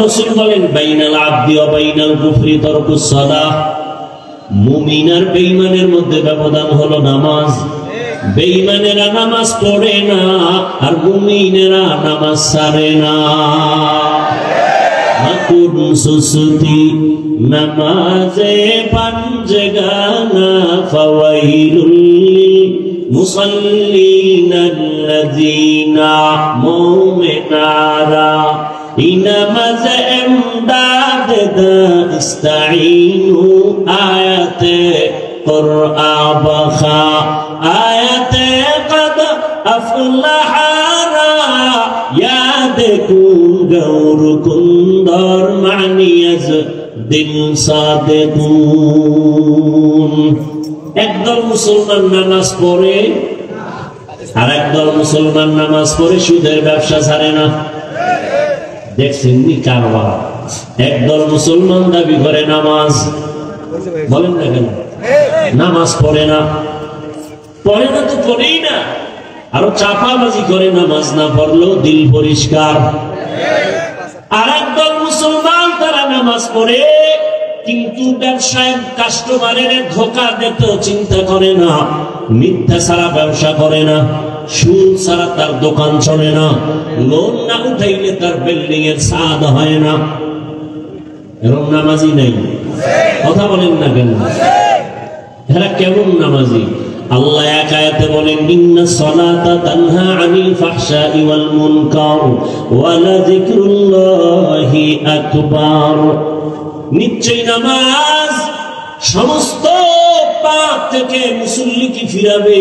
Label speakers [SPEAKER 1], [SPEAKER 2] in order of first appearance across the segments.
[SPEAKER 1] রাসূল বলেন বাইনাল আবদি ওয়া বাইনাল কুফরি তারকুস সালাহ। মুমিন আর বেঈমানের মধ্যে ব্যবধান হলো নামাজ। বেঈমানেরা নামাজ পড়ে না আর মুমিনেরা নামাজ ছাড়ে না। হাকুন সুসতি নামাজে পাঞ্জগানা ফাওয়াইলুল মুসাল্লিনাল্লাযীনা মুমিনারা ইনামাজ ইমদাদ ইস্তাঈনু আয়াতে কুরআন বখা আয়াতে কদ আফলাহারা ইয়াদ কুন গৌর কুন্দর মানিয়াজ দিন সাদেকুন। একদল মুসলমান নামাজ পড়ে আর একদল মুসলমান নামাজ পড়ে সুদের ব্যবসা ছাড়ে না। দেখছেন নি কারবার? একদল মুসলমান দাবি করে নামাজ, বলেন না কেন? নামাজ পড়ে না, পড়ে না তো পড়েই না, আরো চাপাবাজি করে নামাজ না পড়লেও দিল পরিষ্কার। আর একদল মুসলমান তারা নামাজ পড়ে কিন্তু ব্যবসায় কাস্টমারের ধোকা দিতেও চিন্তা করে না, মিথ্যা ছাড়া ব্যবসা করে না, সুদ ছাড়া তার দোকান চলে না, লোন না উঠাইলে তার বিল্ডিং এর ছাদ হয় না। এরকম নামাজি নাই, কথা বলেন না কেন? এরা কেমন নামাজি? আল্লাহ এক আয়াতে বলেন ইন্নাস সালাতা তানহা আনিল ফাহশাই ওয়াল মুনকার ওয়া লাযিকরুল্লাহি আকবার। নিশ্চয় নামাজ সমস্ত পাপ থেকে মুসল্লিকে ফিরাবে।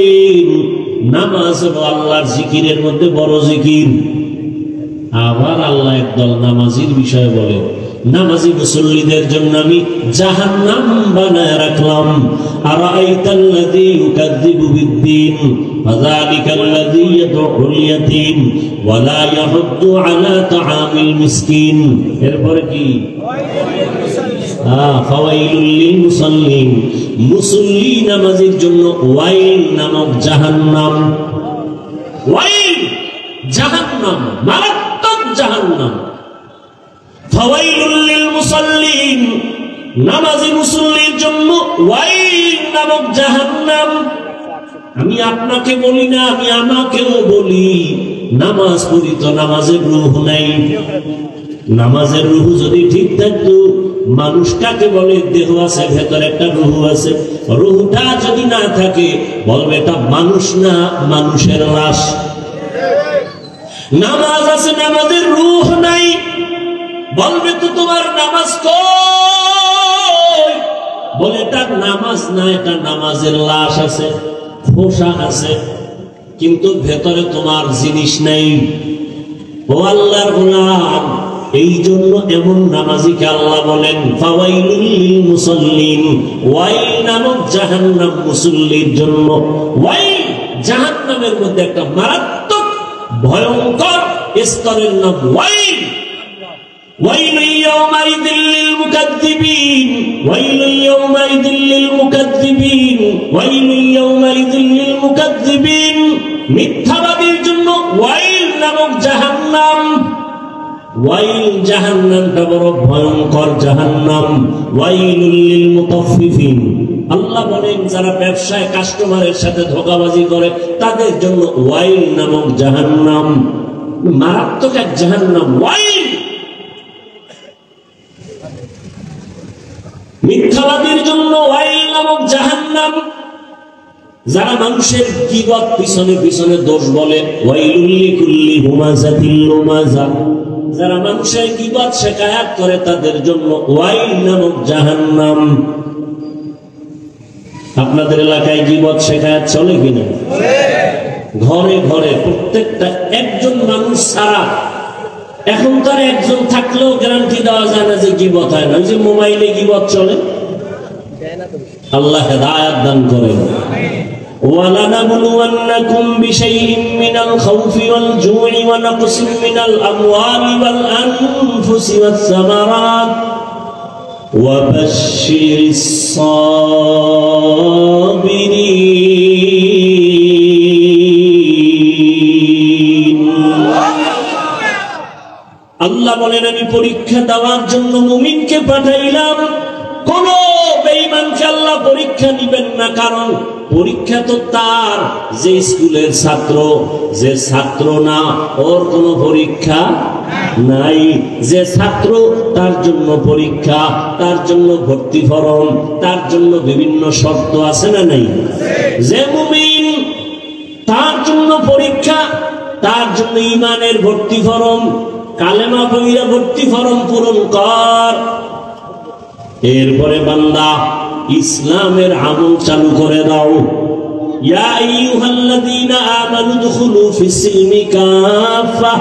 [SPEAKER 1] নামাজ হলো আল্লাহর জিকিরের মধ্যে বড় জিকির। আবার আল্লাহ একদল নামাজির বিষয় বলে নামাজি মুসল্লিদের জন্য আমি জাহান্নাম বানায় রাখলাম। আরাআইতাল্লাযী ইউকাযযিবু বিদ্দীন ফাযালিকাল্লাযী ইয়াদউল ইয়াতীম ওয়া লা ইয়াহুদ্দু আলা তাআমিল মিসকিন। এরপর কি? ফাওয়াইলুল লিল মুসাল্লিন। মুসল্লি নামাজের জন্য ওয়াইল নামক জাহান্নাম। ওয়াইল জাহান্নাম, মারাত্মক জাহান্নাম। ফাওয়াইলুল লিল মুসাল্লিন, নামাজি মুসল্লির জন্য ওয়াইল নামক জাহান্নাম। আমি আপনাকে বলি না, আমি আমাকেও বলি, নামাজ পড়ি তো নামাজের রূহ নাই। নামাজের রূহ যদি ঠিক থাকতো, মানুষ কাকে বলে? দেহ আছে, ভেতরে একটা রূহ আছে। রূহটা যদি না থাকে বলবে এটা মানুষ না, মানুষের লাশ। নামাজ আছে, নামাজের রূহ নাই, বলবে তো তোমার নামাজ কই? বলে এটা নামাজ না, এটা নামাজের লাশ আছে, খোসা আছে, কিন্তু ভেতরে তোমার জিনিস নাই। ও আল্লাহর গোলাম, এই জন্য এমন নামাজিকে আল্লাহ বলেন ফাওয়াইলুল লিল মুসাল্লিন। ওয়াইল নামক জাহান্নাম মুসল্লির জন্য। ওয়াইল জাহান্নামের মধ্যে একটা মারাত্মক ভয়ঙ্কর স্তরের নাম ওয়াইল। ওয়াইলু ইয়াওমাইযিল লিল মুকাদ্দিবিন, ওয়াইলু ইয়াওমাইযিল লিল মুকাদ্দিবিন, ওয়াইলু ইয়াওমাইযিল লিল মুকাদ্দিবিন। মিথ্যাবাদীর জন্য ওয়াইল নামক জাহান্নাম। ওয়াইল জাহান্নামটা বড় ভয়ঙ্কর জাহান্নাম। ওয়াইলুল লিল মুতাফফিফিন। আল্লাহ বলেন যারা ব্যবসায় কাস্টমারের সাথে ধোঁকাবাজি করে তাদের জন্য ওয়াইল নামক জাহান্নাম। মারাত্মক এক জাহান্নাম ওয়াইল। মিথ্যাবাদীর জন্য ওয়াইল নামক জাহান্নাম। যারা মানুষের গীবত পিছনে পিছনে দোষ বলে, ওয়াইলুল লিকুল্লি হুমাযাতিল লুমাযা। যারা মানুষের গীবত শিকায়াত করে তাদের জন্য ওয়াইল নামক জাহান্নাম। আপনাদের এলাকায় গীবত শিকায়াত চলে কিনা? ঘরে ঘরে প্রত্যেকটা একজন মানুষ ছাড়া, এখন তার একজন থাকলেও গ্যারান্টি দেওয়া যায় না যে গীবত হয় না। ওই যে মোবাইলে গীবত চলে। আল্লাহ হেদায়েত দান করেন। وَلَنَبْلُوَنَّكُمْ بِشَيْءٍ مِّنَ الْخَوْفِ وَالْجُوعِ وَنَقْصٍ مِّنَ الْأَمْوَالِ وَالْأَنفُسِ وَالثَّمَرَاتِ وَبَشِّرِ الصَّابِرِينَ। আল্লাহ বলেন আমি পরীক্ষা দেওয়ার জন্য মুমিনকে পাঠাইলাম, কোন বেঈমানকে আল্লাহ পরীক্ষা নিবেন না। কারণ পরীক্ষা তো তার যে স্কুলের ছাত্র, যে ছাত্র না ওর কোনো পরীক্ষা নাই। যে ছাত্র তার জন্য পরীক্ষা, তার জন্য ভর্তি ফরম, তার জন্য বিভিন্ন শর্ত আছে না নাই? যে মুমিন তার জন্য পরীক্ষা, তার জন্য ঈমানের ভর্তি ফরম, কালেমা পড়িয়া ভর্তি ফরম পূরণ কর। এরপরে বান্দা ইসলামের আমল চালু করে দাও। ইয়া আইয়ুহাল্লাযীনা আমানু দুখুলু ফিস-সিলমি কাফা।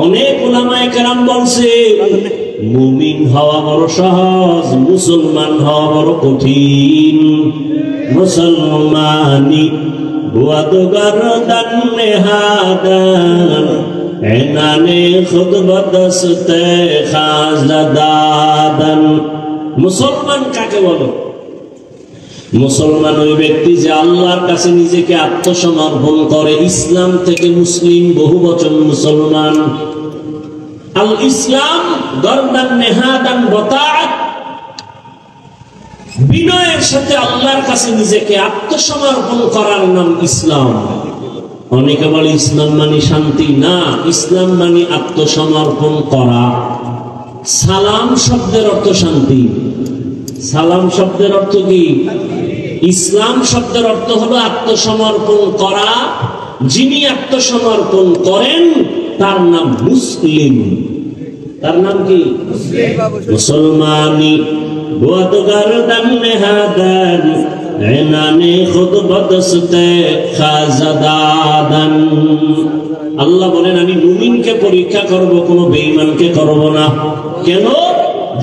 [SPEAKER 1] অনেক উলামায়ে কেরাম বলছে মুমিন হওয়া বড় সহজ, মুসলমান হওয়া বড় কঠিন। মুসলমানি হুয়া তো গরদান নেহাদান, এনানে খুদ বদস্তে খাজদাদান। মুসলমান কাকে বলো? মুসলমান ওই ব্যক্তি যে আল্লাহর কাছে নিজেকে আত্মসমর্পণ করে। ইসলাম থেকে মুসলিম বহুবচন মুসলমান। আল ইসলাম গরদান নেহাদান বতাআত, বিনয়ের সাথে আল্লাহর কাছে নিজেকে আত্মসমর্পণ করার নাম ইসলাম। অনেকে বলে ইসলাম মানে শান্তি। না, ইসলাম মানে আত্মসমর্পণ করা। সালাম শব্দের অর্থ শান্তি। সালাম শব্দের অর্থ কি? ইসলাম শব্দের অর্থ হলো আত্মসমর্পণ করা। যিনি আত্মসমর্পণ করেন তার নাম মুসলিম। তার নাম কি? মুসলমানি গরদান নেহাদান, এনানে খুদ বদস্তে খাজদাদান। আল্লাহ বলেন আমি মুমিনকে পরীক্ষা করব, কোনো বেঈমানকে করব না। কেন?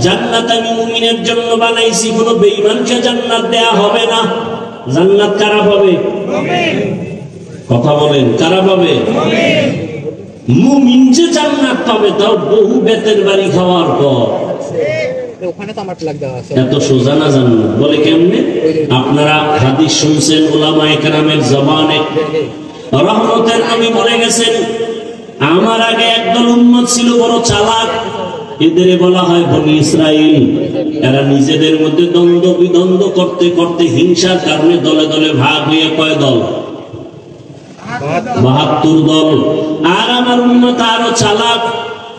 [SPEAKER 1] জান্নাত আমি মুমিনের জন্য বানাইছি, কোনো বেঈমানকে জান্নাত দেয়া হবে না। জান্নাত কারা পাবে? কথা বলেন, কারা পাবে? মুমিন যে জান্নাত পাবে তাও বহু বেতের বাড়ি খাওয়ার পর। এত সোজা না জান্নাত। বলে কেমনে? আপনারা হাদিস শুনছেন উলামায়ে কেরামের জবানে। রহমতের নবী বলে গেছেন আমার আগে একদল উম্মত ছিল বড় চালাক, এদের বলা হয় বনি ইসরাইল। এরা নিজেদের মধ্যে দ্বন্দ্ব বিদ্বন্দ্ব করতে করতে হিংসার কারণে দলে দলে ভাগ হয়ে কয় দল? ৭২ দল। আর আমার উম্মত আরো চালাক,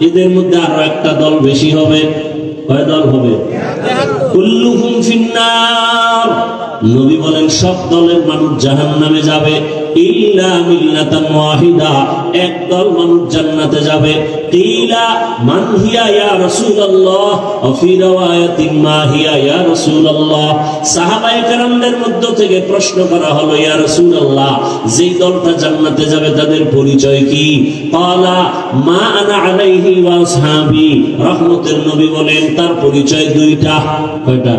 [SPEAKER 1] এদের মধ্যে আরো একটা দল বেশি হবে। কয় দল হবে? কুল্লুহুম ফিন্নার। নবী বলেন সব দলের মানুষ জাহান্নামে যাবে, ইল্লা মিল্লাতান ওয়াহিদা, এক দল মানুষ জান্নাতে যাবে। কিলা মান হিয়া ইয়া রাসূলুল্লাহ, ওয়া ফি riwayatin মা হিয়া ইয়া রাসূলুল্লাহ। সাহাবায়ে কেরামদের মধ্য থেকে প্রশ্ন করা হলো ইয়া রাসূলুল্লাহ, যেই দলটা জান্নাতে যাবে তাদের পরিচয় কি? ক্বালা মা আনা আলাইহি ওয়া আসহাবি। রহমতের নবী বলেন তার পরিচয় দুইটা। কয়টা?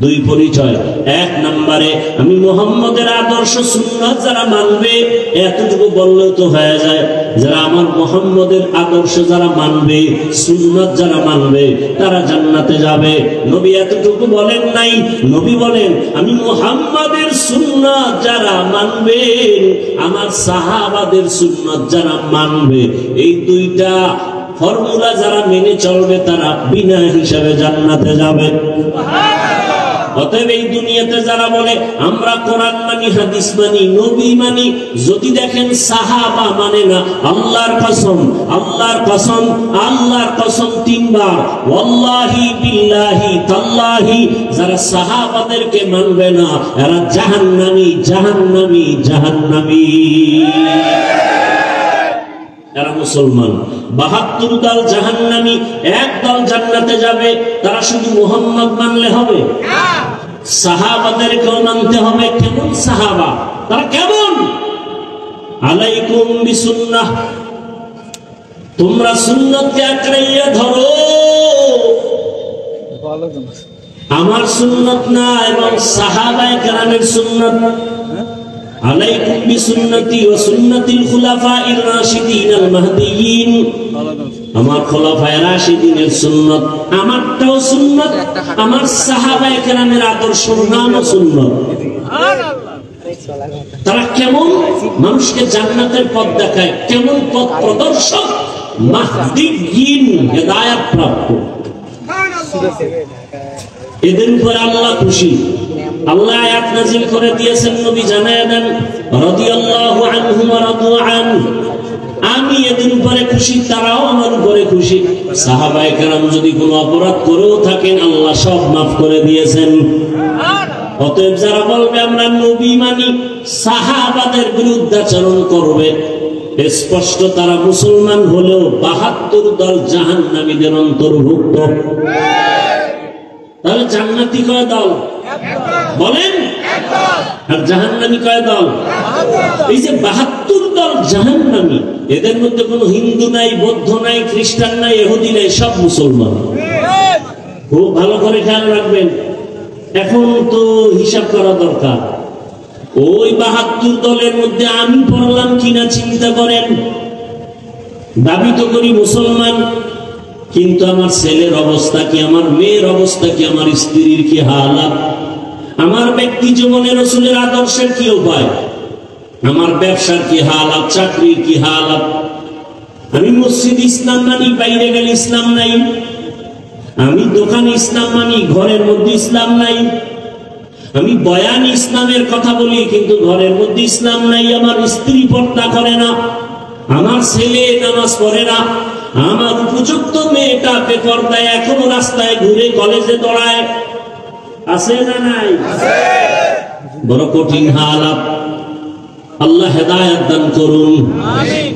[SPEAKER 1] দুই পরিচয়। এক নম্বরে আমি মুহাম্মদের আদর্শ সুন্নাত যারা মানবে, এতটুকু বললেও তো হয়ে যায়, যারা আমার মুহাম্মদের আদর্শ যারা মানবে, সুন্নাত যারা মানবে তারা জান্নাতে যাবে। নবী এতটুকু বলেন নাই। নবী বলেন আমি মুহাম্মদের সুন্নাত যারা মানবে, আমার সাহাবাদের সুন্নাত যারা মানবে, এই দুইটা ফর্মুলা যারা মেনে চলবে তারা বিনা হিসাবে জান্নাতে যাবে। অতএব এই দুনিয়াতে যারা বলে আমরা কোরআন মানি, হাদিস মানি, নবী মানি, যদি দেখেন সাহাবা মানে না, আল্লাহর কসম, আল্লাহর কসম, আল্লাহর কসম 3 বার, ওয়াল্লাহি বিল্লাহি তাল্লাহি, যারা সাহাবাদেরকে মানবে না এরা জাহান্নামী, জাহান্নামী, জাহান্নামী। এরা মুসলমান। ৭২ দল জাহান্নামী, এক দল জান্নাতে যাবে। তারা শুধু মুহাম্মদ মানলে হবে? সাহাবাদেরকেও মানতে হবে। কেমন সাহাবা? তারা কেমন? আলাইকুম বিসুন্নাহ, তোমরা সুন্নতকে আঁকড়াইয়া ধরো। আমার সুন্নত না, এবং সাহাবায়ে কেরামের সুন্নত। আলাইকুম বিসুন্নতি ওয়া সুন্নাতিল খুলাফাইর রাশিদিনাল মাহদিয়িন, আমার খোলাফায়ে রাশিদিনের সুন্নত, আমারটাও সুন্নত, আমার সাহাবায়ে কেরামের আদর্শ নামও সুন্নত। তারা কেমন মানুষকে জান্নাতের পথ দেখায়, কেমন পথ প্রদর্শক, মাহদিয়িন, হেদায়েত প্রাপ্ত। এদের উপর আল্লাহ খুশি। আল্লাহ আয়াত নাযিল করে দিয়েছেন, নবী জানায় দেন রাদিয়াল্লাহু আনহুম ওয়া রাদু আন, আমি এদের উপরে খুশি, তারাও আমার উপরে খুশি। সাহাবায়ে কেরাম যদি কোনো অপরাধ করেও থাকেন, আল্লাহ সব মাফ করে দিয়েছেন। অতএব যারা বলবে আমরা নবী মানি, সাহাবাদের বিরুদ্ধাচরণ করবে, স্পষ্ট তারা মুসলমান হলেও ৭২ দল জাহান্নামীদের অন্তর্ভুক্ত। তাহলে জান্নাতি কয় দল বলেন, আর জাহান্নামী কয় দল? এই যে ৭২ দল জাহান্নামী, এদের মধ্যে কোনো হিন্দু নাই, বৌদ্ধ নাই, খ্রিস্টান নাই, ইহুদি নাই, সব মুসলমান। খুব ভালো করে খেয়াল রাখবেন। এখন তো হিসাব করা দরকার, ওই ৭২ দলের মধ্যে আমি পড়লাম কিনা চিন্তা করেন। দাবি তো করি মুসলমান, কিন্তু আমার ছেলের অবস্থা কি, আমার মেয়ের অবস্থা কি, আমার স্ত্রীর কি হালাত, আমার ব্যক্তি জীবনে রাসূলের আদর্শের কি উপায়, আমার ব্যবসার কি হালাত, চাকরির কি হালাত। আমি মসজিদ ইসলাম মানি, বাইরে গেলে ইসলাম নাই। আমি দোকানে ইসলাম মানি, ঘরের মধ্যে ইসলাম নাই। আমি বয়ান ইসলামের কথা বলি, কিন্তু ঘরের মধ্যে ইসলাম নাই। আমার স্ত্রী পর্দা করে না, আমার ছেলে নামাজ পড়ে না, আমার উপযুক্ত মেয়েটা বেপরদায় এখনো রাস্তায় ঘুরে কলেজে দৌড়ায়। আছে না নাই? বড় কঠিন হালাত। আল্লাহ হেদায়েত দান করুন, আমিন।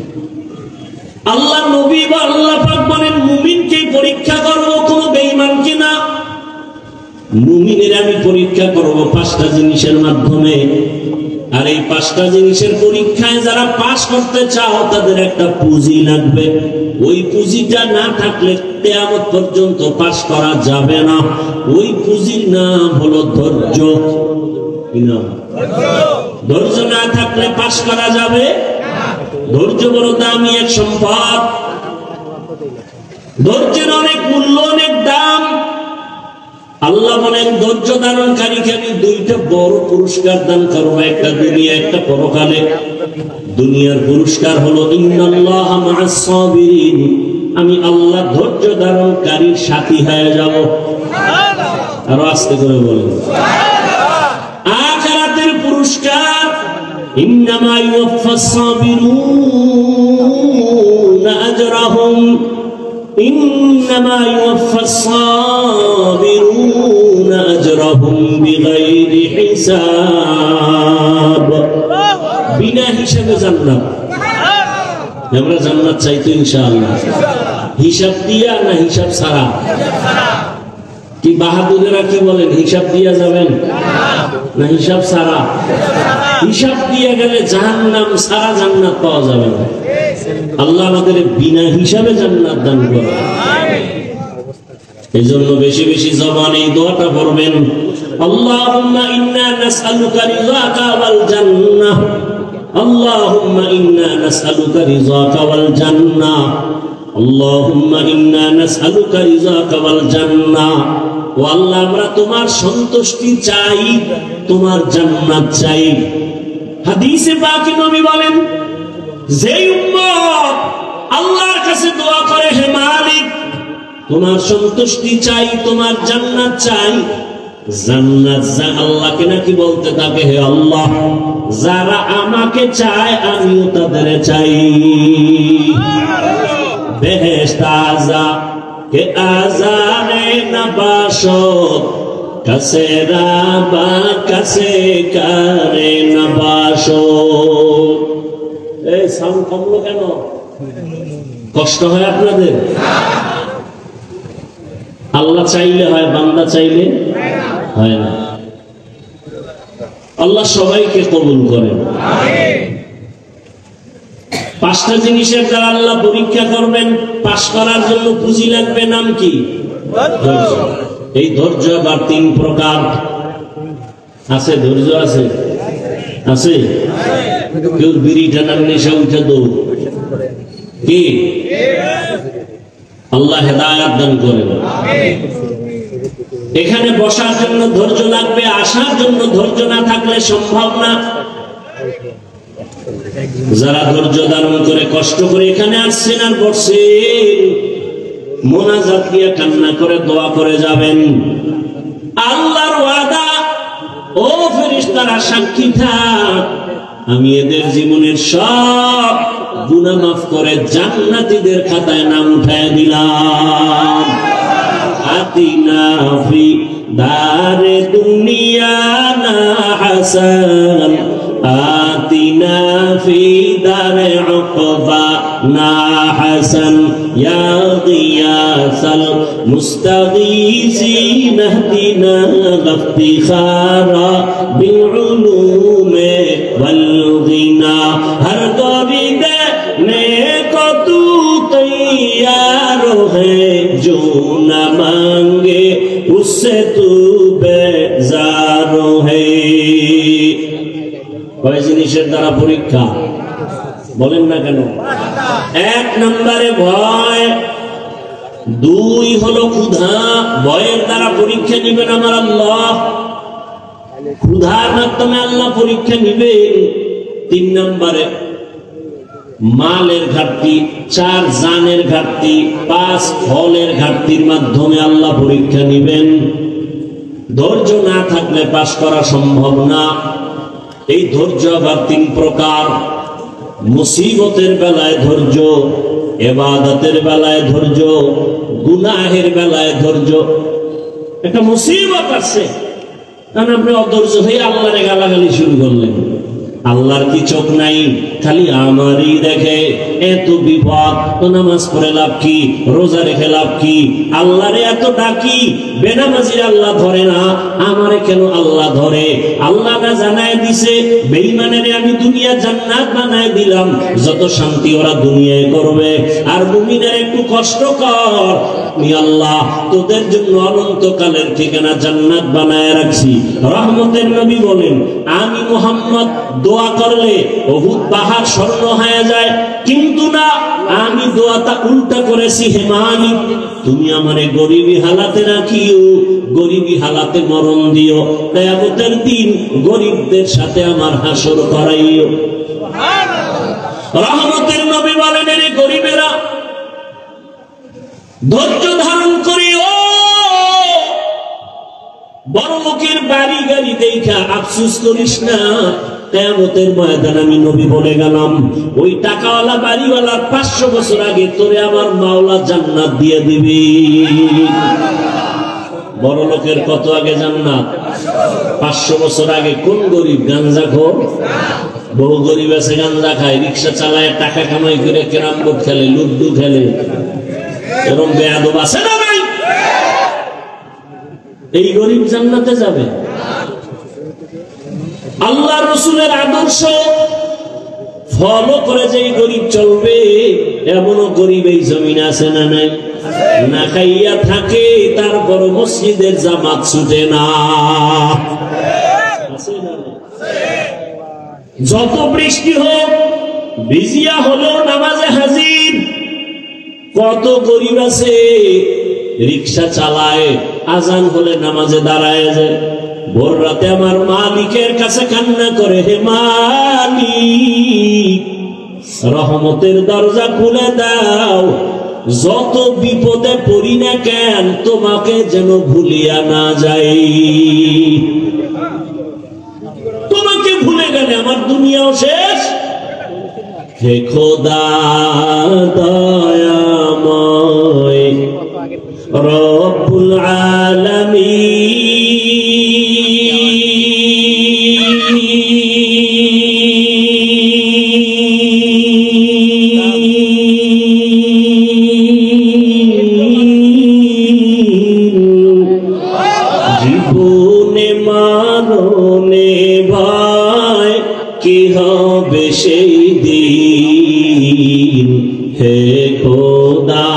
[SPEAKER 1] আল্লাহ নবী বা আল্লাহ পাক বলেন, মুমিনকে পরীক্ষা করব, কোন বেঈমানকে না। মুমিনের আমি পরীক্ষা করব 5টা জিনিসের মাধ্যমে। আর এই 5টা জিনিসের পরীক্ষায় যারা পাস করতে চাও, তাদের একটা পুঁজি লাগবে। ওই পুঁজিটা না থাকলে কিয়ামত পর্যন্ত পাস করা যাবে না। ওই পুঁজির নাম হলো ধৈর্য। কি নাম? ধৈর্য না থাকলে পাস করা যাবে না। ধৈর্য বড় দামি এক সম্পদ। ধৈর্যের অনেক মূল্য, অনেক দাম। আল্লাহ বলেন, ধৈর্য ধারণকারীকে আমি 2টা বড় পুরস্কার দান করবো, একটা দুনিয়া, একটা পরকালে। দুনিয়ার পুরস্কার হলো ইন্নাল্লাহা মা'আস সাবিরিন, আমি আল্লাহ ধৈর্য ধারণকারীর সাথী হয়ে যাব। আরো আস্তে করে বলেন। আখিরাতের পুরস্কার ইন্নামা ইউওয়াফাস সাবিরুনা আজরাহুম, ইন্নামা ইউওয়াফাস সাবিরুনা আজরাহুম বিগাইরি হিসাব। বিনা হিসাবে জান্নাত। আমরা জান্নাত চাই তো ইনশাআল্লাহ। হিসাব দিয়া না হিসাব ছাড়া? কি বাহাদুরেরা কি বলেন, হিসাব দিয়া যাবেন না হিসাব ছাড়া? হিসাব দিয়ে গেলে জাহান্নাম ছাড়া জান্নাত পাওয়া যাবে না। আল্লাহ আমাদের বিনা হিসাবে জান্নাত দান করে। এই জন্য বেশি বেশি জবানে এই দোয়াটা পড়বেন, আল্লাহুম্মা ইন্না নাসআলুকা রিযাকা ওয়াল জান্নাহ, আল্লাহুম্মা ইন্না নাসআলুকা রিযাকা ওয়াল জান্নাহ, আল্লাহুম্মা ইন্না নাসআলুকা রিযাকা ওয়াল জান্নাহ। ও আল্লাহ, আমরা তোমার সন্তুষ্টি চাই, তোমার জান্নাত চাই। হাদিসে পাকে নবী বলেন, যে উম্মত আল্লাহর কাছে দোয়া করে, হে মালিক তোমার সন্তুষ্টি চাই, তোমার জান্নাত চাই, জান্নাত আল্লাহকে নাকি বলতে থাকে, হে আল্লাহ যারা আমাকে চায় আমিও তাদের চাই। বেহেশত আযা কে আজানে নবাশত, কাছে রাবা কাছে কারে নবাশত। এই সাউন্ড কমলো কেন? কষ্ট হয় আপনাদের? আল্লাহ চাইলে হয়, বান্দা চাইলে হয় না। আল্লাহ সবাইকে কবুল করেন। 5টা জিনিসের দ্বারা আল্লাহ পরীক্ষা করবেন, পাস করার জন্য পুঁজি লাগবে। নাম কি? ধৈর্য। এই ধৈর্য আবার 3 প্রকার আছে। ধৈর্য আছে আছে কেউ বিড়ি টানার নেশা উঠে দৌড় কি? আল্লাহ হেদায়েত দান করেন। এখানে বসার জন্য ধৈর্য লাগবে, আসার জন্য ধৈর্য না থাকলে সম্ভব না। যারা ধৈর্য ধারণ করে কষ্ট করে এখানে আসছেন আর বসছেন, মোনাজাত দিয়ে কান্না করে দোয়া করে যাবেন। আল্লাহর ওয়াদা, ও ফেরেশতারা সাক্ষী থাক, আমি এদের জীবনের সব গুনাহ মাফ করে জান্নাতীদের খাতায় নাম উঠায় দিলাম। আতিনা ফি দারে দুনিয়া না হাসান, আতিনা ফি দারে উকবা না হাসান, ইয়া গিয়াসাল মুস্তাগীসিন ইহদিনা ইফতিখারা বিল উলুমে ওয়াল গিনা। হর গরিবে নেকো তু তৈয়ার है जो न मांगे उससे तू बेजार है। কয় জিনিসের দ্বারা পরীক্ষা বলেন না কেন? এক নম্বরে ভয়, দুই হলো ক্ষুধা। ভয়ের দ্বারা পরীক্ষা নিবেন আমার আল্লাহ, ক্ষুধার মাধ্যমে আল্লাহ পরীক্ষা নিবেন। তিন নম্বরে মালের ঘাটতি, চার জানের ঘাটতি, পাঁচ ফলের ঘাটতির মাধ্যমে আল্লাহ পরীক্ষা নিবেন। ধৈর্য না থাকলে পাস করা সম্ভব না। এই ধৈর্য আবার তিন প্রকার, মুসিবতের বেলায় ধৈর্য, ইবাদতের বেলায় ধৈর্য, গুনাহের বেলায় ধৈর্য। একটা মুসিবত আছে, কারণ আপনি অধৈর্য হয়ে আল্লাহরে গালাগালি শুরু করলেন। আল্লাহর কি চোখ নাই? খালি আমারই দেখে। এত বিপদ, তো নামাজ পড়ে লাভ কি, রোজা রেখে লাভ কি? আল্লাহরে এত ডাকি, বেনামাজির আল্লাহ ধরে না, আমারে কেন আল্লাহ ধরে? আল্লাহ না জানায় দিছে বেঈমানেরে আমি দুনিয়া জান্নাত বানায় দিলাম, যত শান্তি ওরা দুনিয়ায় করবে। আর মুমিনের একটু কষ্ট কর, আমি আল্লাহ তোদের জন্য অনন্তকালের ঠিকানা জান্নাত বানায় রাখছি। রহমতের নবী বলেন, আমি মুহাম্মদ দোয়া করলে উহুদ পাহাড় স্বর্ণ হয়ে যায়, কিন্তু না, আমি দোয়াটা উল্টা করেছি। হে মালিক, তুমি আমারে গরিবী হালাতে রাখিও, গরিবী হালাতে মরণ দিও, কিয়ামতের দিন গরিবদের সাথে আমার হাসর করাইও। রহমতের নবী বলেন, এর গরিবেরা ধৈর্য ধারণ করিও, বড় লোকের বাড়ি গাড়ি দেখা আফসোস করিস না। কিয়ামতের ময়দানে আমি নবী বলে গেলাম, ওই টাকাওয়ালা বাড়িওয়ালার 500 বছর আগে তোরে আমার মাওলা জান্নাত দিয়ে দিবি। বড় লোকের কত আগে জান্নাত? 500 বছর আগে। কোন গরিব? গাঞ্জাখোর। বহু গরিব আছে গাঞ্জা খায়, রিক্সা চালায়, টাকা কামাই করে ক্যারাম বোর্ড খেলে, লুডু খেলে। এরকম বেয়াদব আছে না ভাই? এই গরিব জান্নাতে যাবে? আল্লাহ রসুলের আদর্শ ফলো করে যে গরিব চলবে, এমনও গরিব এই জমিন আছে না নাই? না খাইয়া থাকে, তারপর মসজিদের জামাত ছুটে না। যত বৃষ্টি হোক, ভিজিয়া হলেও নামাজে হাজির। কত গরিব আছে রিক্সা চালায়, আজান হলে নামাজে দাঁড়ায় যায়। ভোর রাতে আমার মালিকের কাছে কান্না করে, হে মালিক, রহমতের দরজা খুলে দাও, যত বিপদে পড়ি না কেন তোমাকে যেন ভুলিয়া না যাই। তোমাকে ভুলে গেলে আমার দুনিয়াও শেষ। হে খোদা দয়াময় রব্বুল জীবনে মারণে ভাই কি হবে সেই দিন। হে খোদা,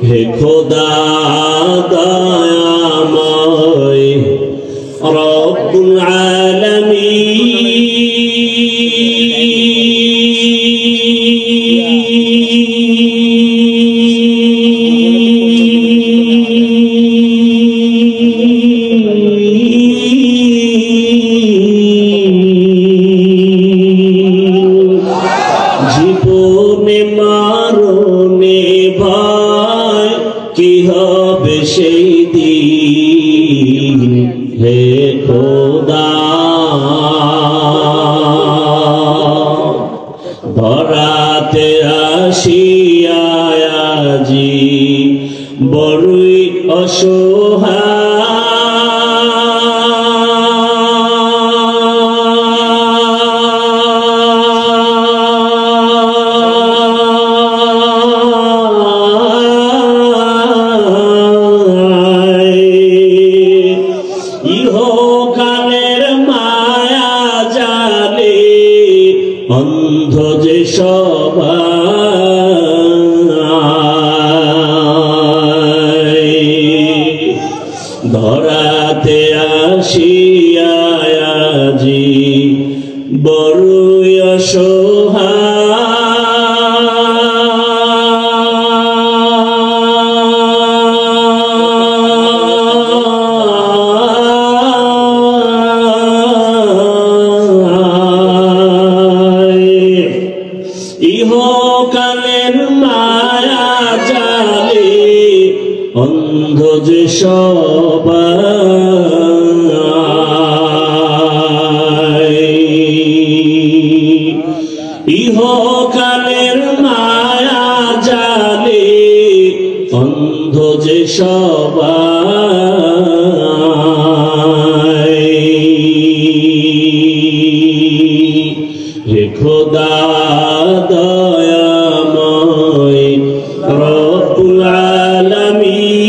[SPEAKER 1] হে খোদা দয়াময় রব্বুল আলামিন। কি হবে সেই দিন হে খোদা ধরাতে আসিয়া আজি বড়ই অসহায় ইহকালের মায়া জালে অন্ধ যে সবাই ধরাতে আসিয়া আজি বড়ই অসহায় ইহকালের মায়া জালে অন্ধ যে সবাই ইহকালের মায়া জালে অন্ধ যে সবাই হে খোদা দয়াময় রব্বুল আলামিন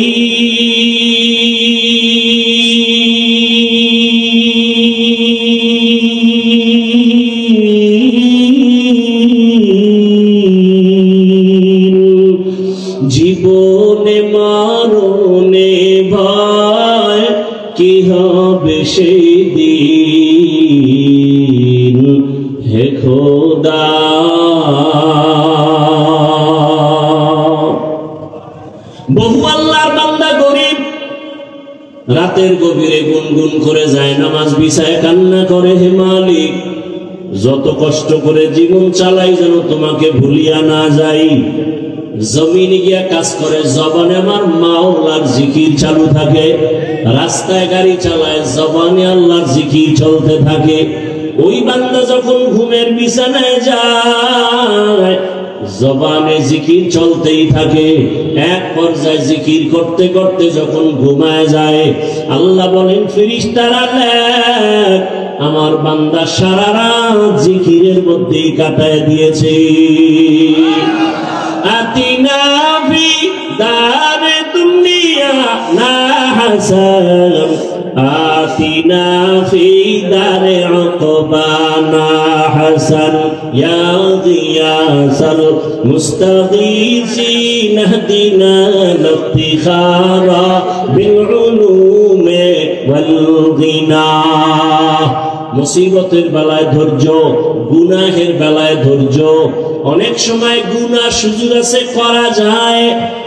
[SPEAKER 1] জীবনে মরণে ভয় কি হবে সেই দিন হে খোদা বহু আল্লাহর বান্দা গরিব রাতের গভীরে গুনগুন করে যায় নামাজ বিছায় কান্না করে হে মালিক যত কষ্ট করে জীবন চালাই যেন তোমাকে ভুলিয়া না যাই জমিনে গিয়া কাজ করে জবানে আমার মাওলার জিকির চালু থাকে রাস্তায় গাড়ি চালায় জবানে আল্লাহর জিকির চলতে থাকে ওই বান্দা যখন ঘুমের বিছানায় যায় জবানে জিকির চলতেই থাকে এক পর্যায়ে জিকির করতে করতে যখন ঘুমায় যায় আল্লাহ বলেন ফেরেশতারা লেখ আমার বান্দা সারা রাত জিকিরের মধ্যেই কাটায় দিয়েছে আতিনা ফি দারে দুনিয়া না হাসান আতিনা ফি দারে উকবানা হাসান ইয়া গিয়াসাল মুস্তাগীসিন হদিনা লিফতিখারা বিল উলুমে ওয়াল গিনা মুসিবতের বেলায় ধৈর্য গুনাহের বেলায় ধৈর্য অনেক সময় গুনাহ সুযোগ আছে করা যায়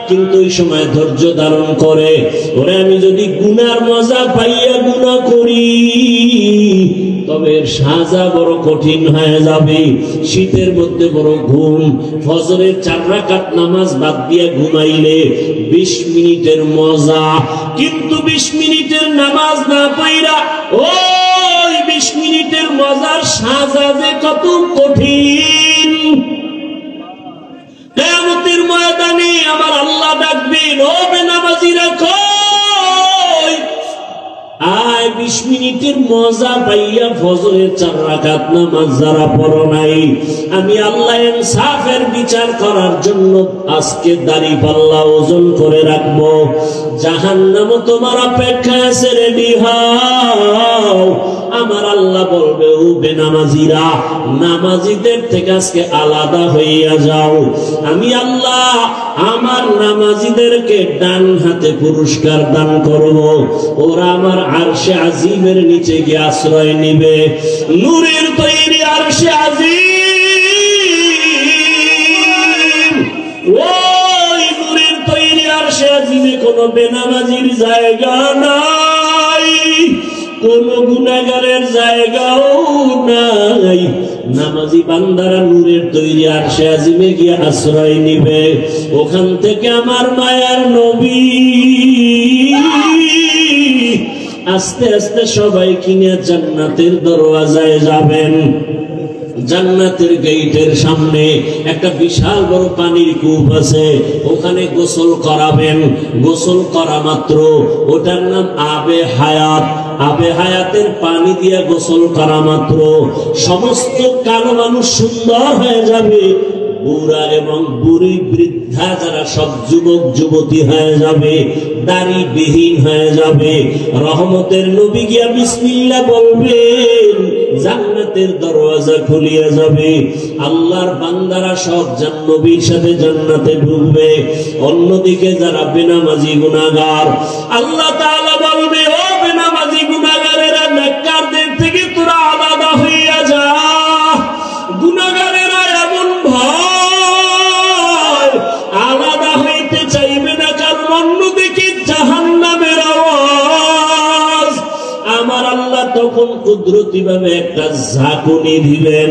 [SPEAKER 1] কিন্তু ওই সময় ধৈর্য ধারণ করে ওরে আমি যদি গুনার মজা পাইয়া গুনাহ করি তবে এর সাজা বড় কঠিন হয়ে যাবে শীতের মধ্যে বড় ঘুম ফজরের 4 রাকাত নামাজ বাদ দিয়ে ঘুমাইলে 20 মিনিটের মজা কিন্তু 20 মিনিটের নামাজ না পড়া ওই 20 মিনিটের মজার সাজা যে কত কঠিন কিয়ামতের ময়দানে আমার আল্লাহ ডাকবেন ও বেনামাজিরা কই আয় 20 মিনিটের মজা পাইয়া ফজরের 4 রাকাত নামাজ যারা পড়ো নাই আমি আল্লাহ ইনসাফের বিচার করার জন্য আজকে দাড়ি পাল্লা ওজন করে রাখবো জাহান্নাম তোমার অপেক্ষা আছে রেডি হও আমার আল্লাহ বলবে ও বেনামাজিরা নামাজিদের থেকে আজকে আলাদা হইয়া যাও আমি আল্লাহ আমার নামাজিদেরকে ডান হাতে পুরস্কার দান করব ওরা আমার আরশে আজিমের নিচে গিয়ে আশ্রয় নেবে নূরের তৈরি আরশে আজিম ওই নূরের তৈরি আরশে আজিমে কোনো বেনামাজির জায়গা নাই কোন গুনাহগারের জায়গাও নাই নামাজি বান্দারা নূরের তৈরি আরশে আজিমে গিয়ে আশ্রয় নিবে। ওখান থেকে আমার মায়ার নবী আস্তে আস্তে সবাই কিনে জান্নাতের দরওয়াজায় যাবেন। জান্নাতের গেটের সামনে একটা বিশাল বড় পানির কূপ আছে, ওখানে গোসল করাবেন। গোসল করা মাত্র ওটার নাম আবে হায়াত। আবে হায়াতের পানি দিয়ে গোসল করা মাত্র সমস্ত কালো মানুষ সুন্দর হয়ে যাবে, বুড়া এবং বুড়ি বৃদ্ধা যারা সব যুবক যুবতী হয়ে যাবে, দাড়ি বিহীন হয়ে যাবে। রহমতের নবী গিয়া বিসমিল্লাহ বলবেন, জান্নাতের দরওয়াজা খুলিয়া যাবে। আল্লাহর বান্দারা সব নবীর সাথে জান্নাতে ঢুকবে। অন্যদিকে যারা বেনামাজি গুনাহগার, আল্লাহ তাআলা বলবে, ও বেনামাজি গুনাহগারেরা, নেককারদের থেকে তোরা আলাদা হইয়া যা। গুনাহগারেরা এমন ভয় আলাদা হইতে চাইবে না, কারণ অন্যদিকে জাহান্নামের আওয়াজ। আমার আল্লাহ তখন কুদরতি ভাবে একটা ঝাঁকুনি দিবেন,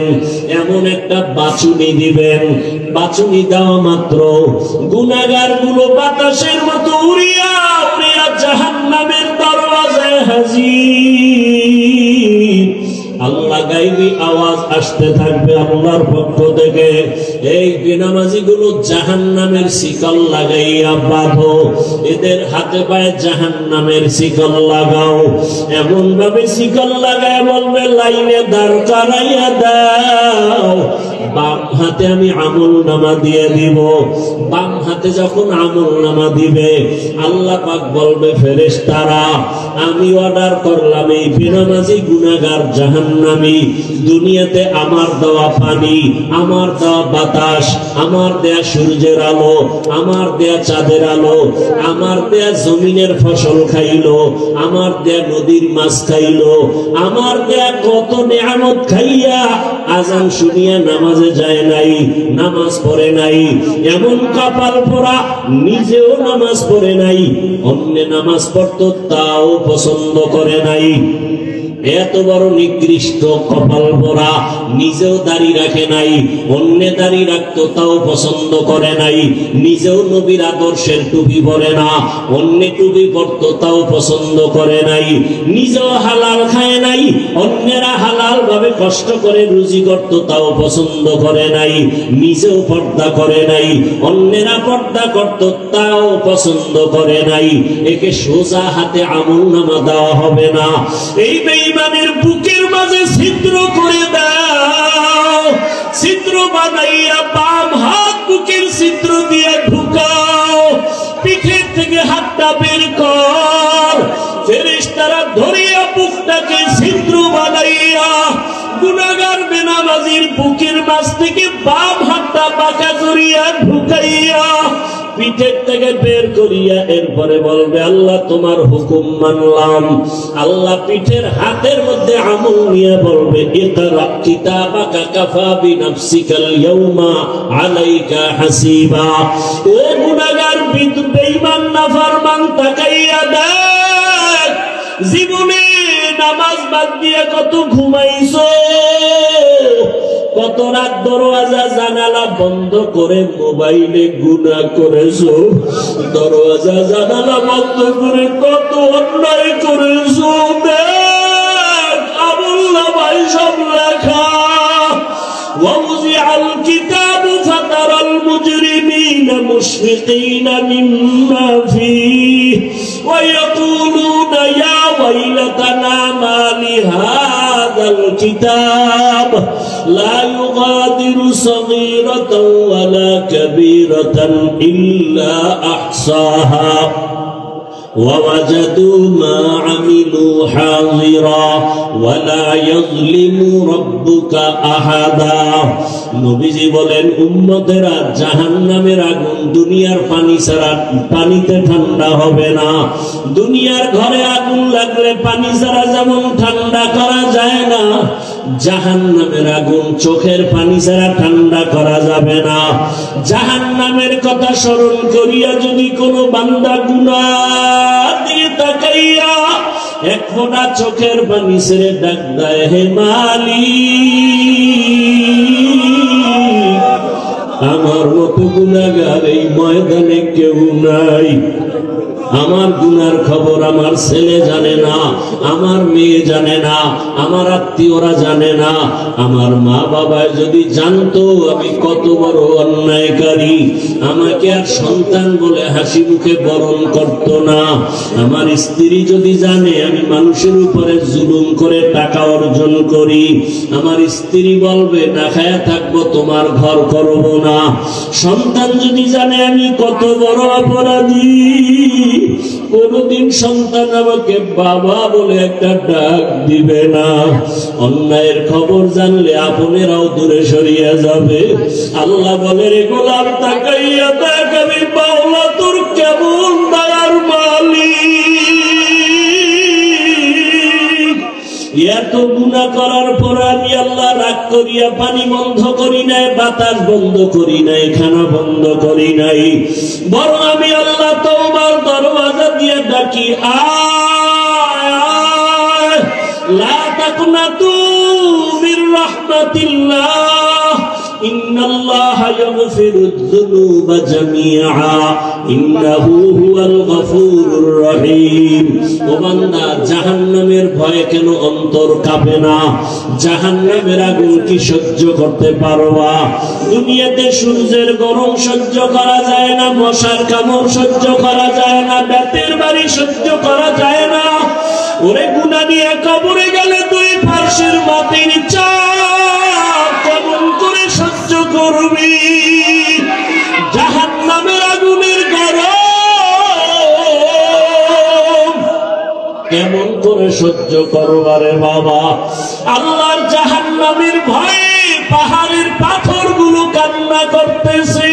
[SPEAKER 1] এমন একটা বাঁচুনি দিবেন। বাঁচুনি দেওয়া মাত্র গুনাহগার গুলো বাতাসের মতো উড়িয়া উড়িয়া জাহান্নামের দরওয়াজায় হাজির। আল্লাহ গায়বী আওয়াজ আসতে থাকবে আল্লাহর পক্ষ থেকে, এই বেনামাজি গুলো জাহান্নামের শিকল লাগাইয়া বাঁধো, এদের হাতে পায়ে জাহান্নামের শিকল লাগাও। এমন ভাবে শিকল লাগায় বলবে, লাইনে দাঁড় করাইয়া দাও। বাম হাতে আমি আমল নামা দিয়ে দিব। বাম হাতে যখন আমল নামা দিবে, আল্লাহ পাক বলবে, ফেরেশতারা আমি অর্ডার করলাম এই বেনামাজি গুনাহগার জাহান্নামী দুনিয়াতে আমার দেওয়া পানি, আমার দেওয়া বাতাস, আমার দেয়া সূর্যের আলো, আমার দেয়া চাঁদের আলো, আমার দেয়া জমিনের ফসল খাইলো, আমার দেয়া নদীর মাছ খাইলো, আমার দেয়া কত নেয়ামত খাইয়া আজান শুনিয়া নামাজে যায় নাই, নামাজ পড়ে নাই। এমন কপাল পোড়া, নিজেও নামাজ পড়ে নাই, অন্য নামাজ পড়তো তাও পছন্দ করে নাই। এত বড় নিকৃষ্ট কপাল পোড়া, নিজেও দাড়ি রাখে নাই, অন্য দাড়ি রাখতো তাও পছন্দ করে নাই। নিজেও নবীর আদর্শের টুপি পরে না, অন্য টুপি পরতো তাও পছন্দ করে নাই। নিজেও হালাল খায় নাই, অন্যেরা হালাল ভাবে কষ্ট করে রুজি করতো তাও পছন্দ করে নাই। নিজেও পর্দা করে নাই, অন্যেরা পর্দা করতো তাও পছন্দ করে নাই। একে সোজা হাতে আমলনামা দেওয়া হবে না। এই বেঈমানের বুকের মাঝে ছিদ্র করে দাও, ছিদ্র বানাইয়া বাম হাত বুকের ছিদ্র দিয়ে ঢুকাও, পিঠের থেকে হাতটা বের কর। ফেরেশতারা ধরিয়া বুকটাকে ছিদ্র বানাইয়া গুনাহগার বেনামাজির বুকের মাঝ থেকে বাম হাতটা বাঁকা করিয়া ঢুকাইয়া পিঠের থেকে বের করিয়া এরপরে বলবে, আল্লাহ তোমার হুকুম মানলাম। আল্লাহ পিঠের হাতের মধ্যে আমল নিয়ে বলবে, ইকরা কিতাবাকা কাফা বিনাফসিকাল ইয়াউমা আলাইকা হাসিবা। ও গুনাহগার বেঈমান নাফরমান, তাকাইয়া দেখ, জীবনে নামাজ বাদ দিয়ে কত ঘুমাইছো, কত রাত দরওয়াজা জানালা বন্ধ করে মোবাইলে গুনাহ করেছো, দরওয়াজা জানালা বন্ধ করে কত অন্যায় করেছো। দেখ আমলনামায় সব লেখা। ওয়াউযিআল কিতাবু ফাতারাল মুজরিমিনা মুশফিকিনা মিম্মা ফীহি ওয়া ইয়াকুলুনা ইয়া ওয়াইলাতানা মা লিহাযাল কিতাব لا يغادر صغيرة ولا كبيرة إلا أحصاها ووجدوا ما عملوا حاضرا ولا يظلم ربك أحدا। নবীজি বলেন, উম্মতেরা জাহান্নামের আগুন দুনিয়ার পানি ছাড়া পানিতে ঠান্ডা হবে না। দুনিয়ার ঘরে আগুন লাগলে পানি ছাড়া যেমন ঠান্ডা করা যায় না, জাহান্নামের আগুন চোখের পানি ছাড়া ঠান্ডা করা যাবে না। জাহান্নামের কথা স্মরণ করিয়া যদি কোনো বান্দা গুনাহ দিয়ে তাকাইয়া এক ফোঁটা চোখের পানি ছেড়ে ডাক দেয়, হে মালিক, আমার মতো গুনাহগার এই ময়দানে কেউ নাই। আমার গুনার খবর আমার ছেলে জানে না, আমার মেয়ে জানে না, আমার আত্মীয়রা জানে না। আমার মা বাবা যদি জানতো আমি কত বড় অন্যায়কারী, আমাকে আর সন্তান বলে হাসি মুখে বরণ করত না। আমার স্ত্রী যদি জানে আমি মানুষের উপরে জুলুম করে টাকা অর্জন করি, আমার স্ত্রী বলবে না খায়া থাকবো, তোমার ঘর করব না। সন্তান যদি জানে আমি কত বড় অপরাধী, কোনদিন সন্তান আমাকে বাবা বলে একটা ডাক দিবে না। অন্যায়ের খবর জানলে আপনেরাও দূরে সরিয়ে যাবে। আল্লাহ বলে, রে গোলাম তাকাইয়া দেখ আমি বাউলা তোর কেমন দয়ার মালিক। এত গুনাহ করার পর আমি আল্লাহ রাগ করিয়া পানি বন্ধ করি নাই, বাতাস বন্ধ করি নাই, খানা বন্ধ করি নাই, বরং আমি আল্লাহ তওবার দরওয়াজা দিয়ে ডাকি, আয় লা তাকনাতু মির রাহমাতিল্লাহ, ইন্নাল্লাহা ইয়াগফিরুয যুনুবা জামিআ, ইন্নাহু হুয়াল গফুরুর রহিম। ও বান্দা, জাহান্নামের ভয়ে কেন অন্তর কাঁপে না? জাহান্নামের আগুন কি সহ্য করতে পারবা? দুনিয়াতে সূর্যের গরম সহ্য করা যায় না, মশার কামড় সহ্য করা যায় না, বেতের বাড়ি সহ্য করা যায় না। ওরে গুনাহ নিয়ে কবরে গেলে তুই ফাঁসির মাটির চাপ কেমন করে সহ্য করবি? জাহান্নামের আগুনের গরম কেমন করে সহ্য করবারে বাবা? আল্লাহর জাহান্নামের ভয়ে পাহাড়ের পাথরগুলো কান্না করতেছে।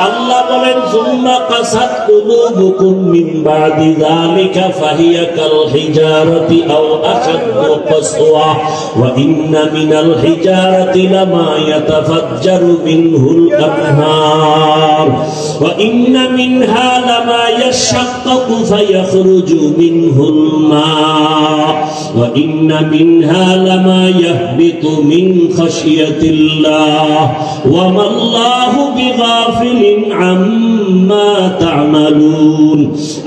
[SPEAKER 1] আল্লাহ বলেন, সুম্মা কাসাত কুলুবুকুম মিন বাদি যালিকা ফাহিয়া কাল হিজারাতি আও আশাদ্দু কাসওয়া ওয়া ইন্না মিনাল হিজারাতি লামা ইয়াতাফাজ্জারু মিনহুল আনহার ওয়া ইন্না মিনহা লামা ইয়াশাক্কাকু ফায়াখরুজু মিনহুল মা ওয়া ইন্না মিনহা লামা ইয়াহবিতু মিন খাশিয়াতিল্লাহ ওয়া মাল্লাহু বিগাফিল আম্মা তা'মালুন।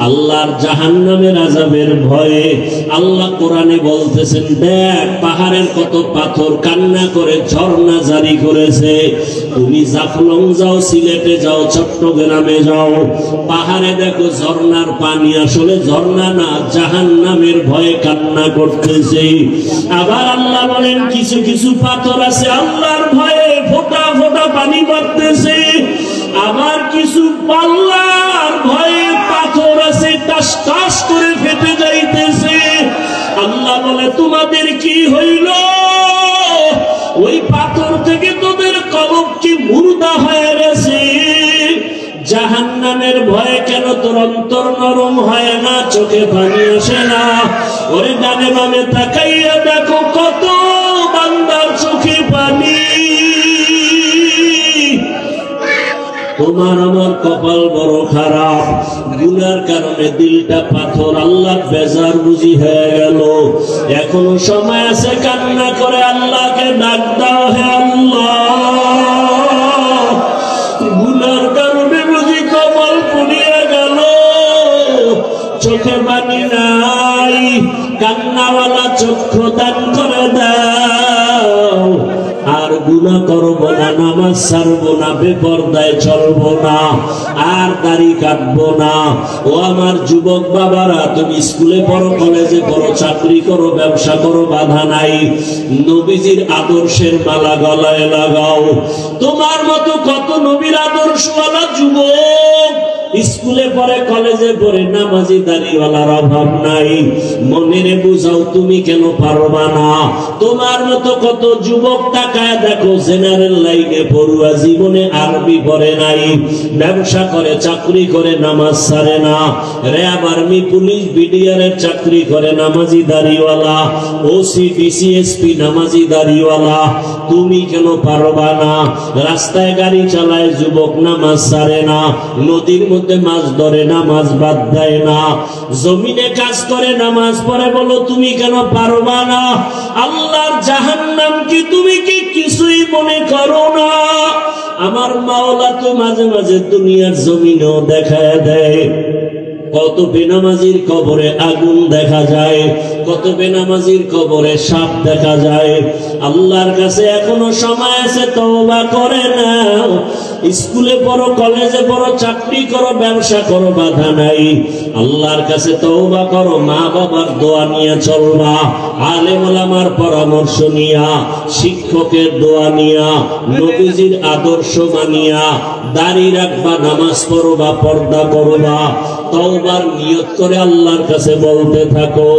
[SPEAKER 1] আল্লাহর জাহান্নামের আযাবের ভয়ে আল্লাহ কোরআনে বলতেছেন, দেখ পাহাড়ের কত পাথর কান্না করে ঝর্ণা জারি করেছে। তুমি জাফলং যাও, সিলেটে যাও, চট্টগ্রামে যাও, পাহাড়ে দেখো ঝর্ণার পানি আসলে ঝর্ণা না, জাহান্নামের ভয়ে কান্না করতেছে। আবার আল্লাহ বলেন, কিছু কিছু পাথর আছে আল্লাহর ভয়ে ফোঁটা ফোঁটা পানি পড়তেছে। আবার কিছু পাল্লার ভয়ে পাথর আছে টাস টাস করে ফেটে যাইতেছে। আল্লাহ বলে, তোমাদের কি হইল? ওই পাথর থেকে তোদের কলব কি মুর্দা হয়ে গেছে? জাহান্নামের ভয়ে কেন তোর অন্তর নরম হয় না, চোখে পানি আসে না? ওরে ডানে বামে তাকাইয়া দেখো কত বান্দার চোখে পানি। তোমার আমার কপাল বড় খারাপ, গুনার কারণে দিলটা পাথর, আল্লাহ বেজার বুঝি হয়ে গেল। এখনো সময় আছে, কান্না করে আল্লাহকে ডাক দাও, হে আল্লাহ, গুনার কারণে বুঝি কপাল পুড়িয়ে গেল, চোখে পানি নাই, কান্নাওয়ালা চক্ষু দান করে দাও। আর গুনাহ করবো না, নামাজ ছাড়বো না, বেপরদায় চলবো না, আর দাড়ি কাটবো না। ও আমার যুবক বাবারা, তুমি স্কুলে পড়ো, কলেজে পড়ো, চাকরি করো, ব্যবসা করো, বাধা নাই। নবীজির আদর্শের মালা গলায় লাগাও। তোমার মতো কত নবীর আদর্শওয়ালা যুবক স্কুলে পড়ে, কলেজে পড়ে, নামাজি দাড়িওয়ালার অভাব নাই। মনেরে বুঝাও, তুমি কেন পারবা না? তোমার মতো কত যুবক তাকায় দেখো, জেনারেল লাইনে পড়ুয়া, জীবনে আরবি পড়ে নাই, ব্যবসা করে, চাকরি করে, নামাজ ছাড়ে না, র্যাব, আর্মি, পুলিশ, বিডিআর এর চাকরি করে, নামাজি দাড়িওয়ালা, ওসি, ডিসিএসপি, নামাজি দাড়িওয়ালা। তুমি কেন পারবা না? রাস্তায় গাড়ি চালায় যুবক, নামাজ ছাড়ে না, নদীর মধ্যে নামাজ ধরে, নামাজ বাদ দেয় না, জমিনে কাজ করে, নামাজ পড়ে, বলো তুমি কেন পারবা না? আল্লাহর জাহান্নাম কি তুমি কি কিছুই মনে করো না? আমার মাওলা তো মাঝে মাঝে দুনিয়ার জমিনেও দেখায় দেয়। কত বেনামাজির কবরে আগুন দেখা যায়, কত বেনামাজির কবরে সাপ দেখা যায়। আল্লাহর কাছে এখনো সময় আছে, তওবা করে না। স্কুলে পড়ো, কলেজে পড়ো, চাকরি করো, ব্যবসা করো, বাধা নাই। আল্লাহর কাছে তওবা করো, মা বাবার দোয়া নিয়ে চলবা, আলেম ওলামার পরামর্শ নিয়া, শিক্ষকের দোয়া নিয়া, নবীজির আদর্শ মানিয়া দাড়ি রাখবা, নামাজ পড়বা, পর্দা করবা, তওবার নিয়ত করে আল্লাহর কাছে বলতে থাকো,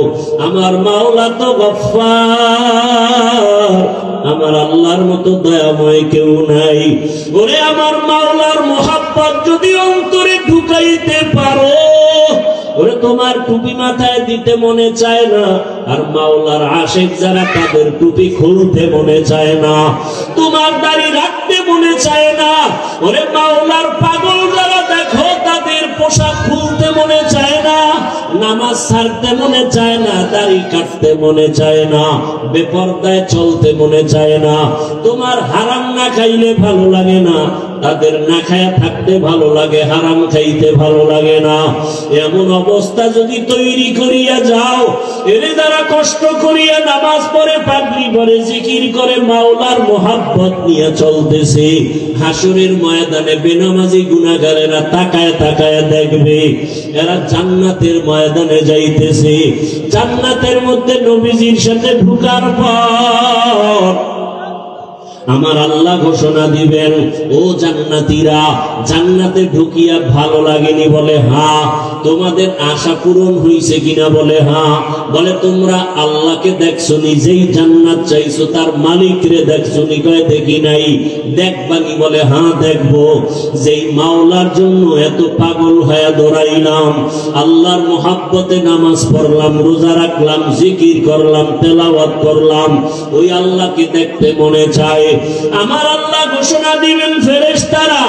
[SPEAKER 1] আমার মাওলা তো গফফার, আমার আল্লাহর মতো দয়াময় কেউ নাই। ওরে আমার মাওলার মোহাব্বত যদি অন্তরে ঢুকাইতে পারো, ওরে তোমার টুপি মাথায় দিতে মনে চায় না, আর মাওলার আশিক যারা তাদের টুপি খুলতে মনে চায় না, তোমার দাড়ি রাখতে মনে চায় না। ওরে মাওলার পাগল যারা দেখো তাদের পোশাক খুলতে মনে চায় না, নামাজ ছাড়তে মনে চায় না, দাড়ি কাটতে মনে চায় না, বেপরদায় চলতে মনে চায় না। তোমার হারাম না খাইলে ভালো লাগে না, তাদের না খায়া থাকতে ভালো লাগে, হারাম খাইতে ভালো লাগে না। এমন অবস্থা যদি তৈরি করিয়া যাও, এর দ্বারা কষ্ট করিয়া নামাজ পড়ে, পাগড়ি পরে, জিকির করে, মাওলার মোহাব্বত নিয়ে চলতেছে, হাসরের ময়দানে বেনামাজি গুনাহগারেরা তাকায় তাকায় দেখবে এরা জান্নাতের ময়দানে যাইতেছে। জান্নাতের মধ্যে নবীজির সাথে ঢুকার পর আমার আল্লাহ ঘোষণা দিবেন, ও জান্নাতীরা, জান্নাতে ঢুকিয়া ভালো লাগেনি? বলে হ্যাঁ। তোমাদের আশা পূরণ হইছে কিনা? বলে হ্যাঁ। বলে তোমরা আল্লাহকে দেখছো, নিজেই জান্নাত চাইছো, তার মালিকরে দেখছো নি? কয় দেখি নাই। দেখবানি? বলে হ্যাঁ দেখবো। যেই মাওলার জন্য এত পাগল হয়ে দৌড়াইলাম, আল্লাহর মোহাব্বতে নামাজ পড়লাম, রোজা রাখলাম, জিকির করলাম, তেলাওয়াত করলাম, ওই আল্লাহকে দেখতে মনে চায়। আমার আল্লাহ ঘোষণা দিবেন, ফেরেশতারা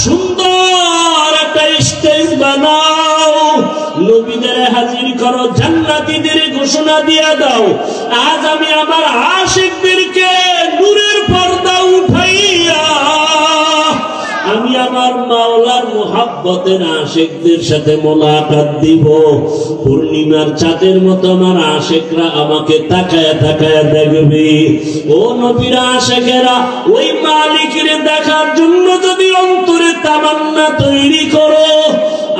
[SPEAKER 1] সুন্দর একটা স্টেজ বানাও, নবীদের হাজির করো, জান্নাতীদের ঘোষণা দিয়া দাও, আজ আমি আমার আশিকদেরকে নূরের পর্দা উঠাইয়া আমি আমার মাওলার মুহাব্বতের আশিকদের সাথে মোলাকাত দিব। পূর্ণিমার চাঁদের মতো আমার আশিকরা আমাকে তাকায় তাকায় দেখবে। ও নবীর আশিকেরা, ওই মালিকের দেখার জন্য যদি অন্তরে তামান্না তৈরি করো,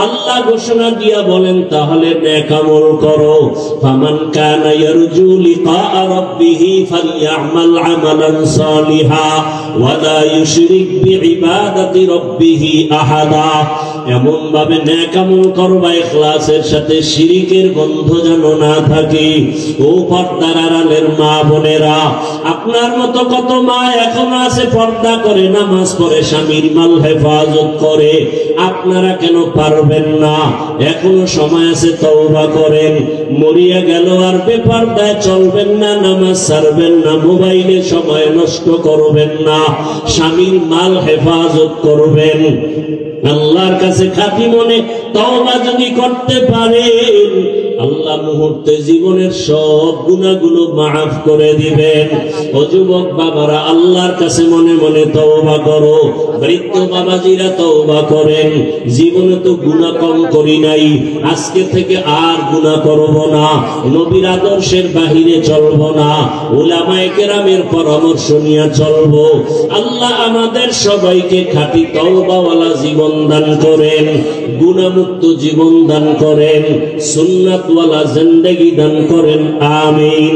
[SPEAKER 1] আল্লাহ ঘোষণা দিয়া বলেন, তাহলে নেক আমল করো। ফামান কানা ইয়ারজু লিকা রাব্বিহি ফালইআমাল আমালান সালিহা ওয়া লা ইউশরিক বিইবাদাতি রাব্বিহি আহাদা। এমন ভাবে নেক আমল করবা ইখলাসের সাথে, শিরিকের গন্ধ যেন না থাকে। ও পর্দার আড়ালের মা বোনেরা, আপনার মতো কত মা এখন আছে পর্দা করে, নামাজ পড়ে, স্বামীর মাল হেফাজত করে, আপনারা কেন পারবেন না? এখনো সময় আছে, তওবা করেন। মরিয়া গেল আর বেপরদায় চলবেন না, নামাজ ছাড়বেন না, মোবাইলে সময় নষ্ট করবেন না, স্বামীর মাল হেফাজত করবেন। আল্লাহর কাছে খাঁটি মনে তওবা যদি করতে পারেন, আল্লাহ মুহূর্তে জীবনের সব গুনাহগুলো মাফ করে দিবেন। ও যুবক বাবারা, আল্লাহর কাছে মনে মনে তওবা করো। বৃদ্ধ বাবাজিরা তওবা করেন, জীবনে তো গুনাহ কম করি নাই, আজকে থেকে আর গুনাহ করব না, নবীর আদর্শের বাহিরে চলব না, উলামায়ে কেরামের পরামর্শ নিয়ে চলব। আল্লাহ আমাদের সবাইকে খাঁটি তওবাওয়ালা জীবন দান করেন, গুনাহমুক্ত জীবন দান করেন, সুন্নাতওয়ালা জিন্দেগি দান করেন। আমিন।